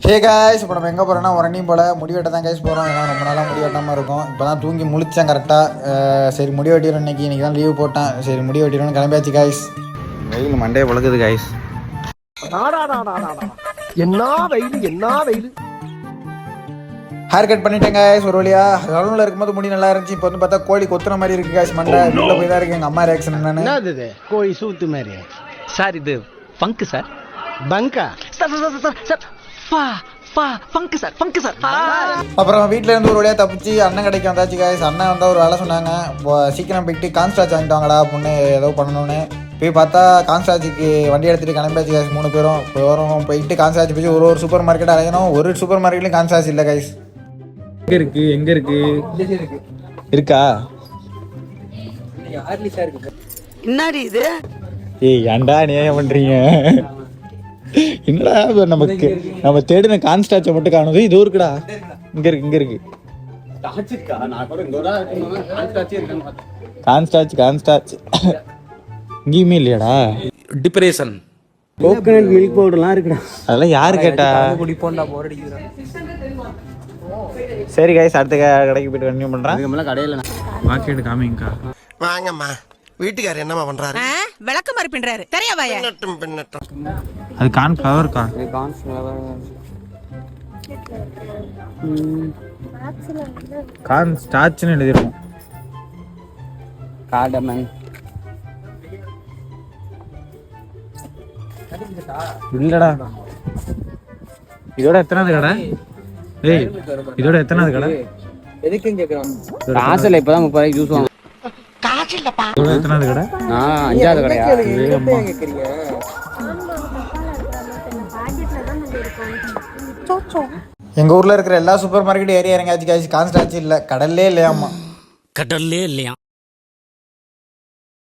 Hey guys, இப்போ நம்ம எங்கே போகிறோன்னா உரணியும் போல் முடி வெட்ட தான் காய்ஸ் போகிறோம். ஏன்னா ரொம்ப நாளாக முடி வெட்டாமல் இருக்கும். இப்போ தான் தூங்கி முழிச்சேன் கரெக்டாக. சரி முடி வெட்டிடும் இன்றைக்கி தான் லீவ் போட்டேன். சரி முடி வெட்டிடும்னு கிளம்பியாச்சு காய்ஸ். வெயில் மண்டையை பழகுது காய்ஸ். என்ன வெயில் என்ன வெயில். ஹேர் கட் பண்ணிட்டேன் காய்ஸ் ஒரு வழியா. ரவுண்டில் இருக்கும்போது முடி நல்லா இருந்துச்சு. இப்போ வந்து பார்த்தா கோழி கொத்துற மாதிரி இருக்குது காய்ஸ். மண்டை உள்ளே போய் தான் இருக்குது. எங்கள் அம்மா ரியாக்ஷன் என்னன்னு கோழி சூத்து மாதிரி சார். இது ஃபங்க் சார். பங்கா சார் சார் சார் சார் ஃபங்க் சார், ஃபங்க் சார். அப்புறம் வீட்டில் இருந்து ஒரு வழியாக தப்பிச்சு அண்ணன் கடைக்கு வந்தாச்சு காய்ஸ். அண்ணன் வந்தால் ஒரு வேலை சொன்னாங்க, சீக்கிரம் போயிட்டு கான்ஸ்டாச் வாங்கிட்டு வாங்கடா பொண்ணு ஏதோ பண்ணணும்னு. போய் பார்த்தா கான்ஸ்டாச்சுக்கு வண்டி எடுத்துகிட்டு கிளம்பியாச்சு காய்ஸ். 3 பேரும் போகிறோம். போயிட்டு கான்ஸ்டாச் போய் ஒரு சூப்பர் மார்க்கெட் அலையணும். ஒரு சூப்பர் மார்க்கெட்லையும் கான்ஸ்டாச் இல்லை காய்ஸ். எங்கே இருக்கு இருக்கா? என்னடி இது? ஏய் ஏன்டா நியாயம் பண்ணுறீங்க? என்னடா நமக்கு நம்ம தேடின கான்ஸ்டாச்சை மட்டும் காணுது. இது இருக்குடா, இங்கே இருக்கு கான்ஸ்டாச் இங்கேயுமே இல்லையாடா? டிப்ரெஷன். கோகனட் மில்க் பவுடர்லாம் இருக்குடா. அதெல்லாம் யாரு கேட்டா? குடிப்போண்டா போர் அடிக்குதுடா. சரி கைஸ், அடுத்த கடைக்கு போயிட்டு கண்டினியூ பண்ணுறேன். இதுக்கு மேலே கடையில் மார்க்கெட் காமிங்கக்கா. வாங்கம்மா. வீட்டுக்காரர் என்னம்மா பண்றாரு? விளக்க மாதிரி பின்றாரு தெரியவாயா? அது கார்ன்ஃப்ளவர்க்கா. கார்ன் ஸ்டார்ச்னு எழுதிருக்கும். காடமன் இல்லடா. இதோட எத்தனாவது கடை? ஏய் இதோட எத்தனாவது கடை? எதுக்கும் கேட்குறான். காசில் இப்போ தான் 30 ரூபாய்க்கு ஜூஸ் வாங்க. இதோட எத்தனாவது கடை? 5வது கடையா? எங்க ஊர்ல இருக்கிற எல்லா சூப்பர் மார்க்கெட் ஏரியா இறங்காச்சு காய்ச்சி. கான்ஸ்டாச்சு இல்லை, கடல்லே இல்லையாம்மா. கடல்லே இல்லையா?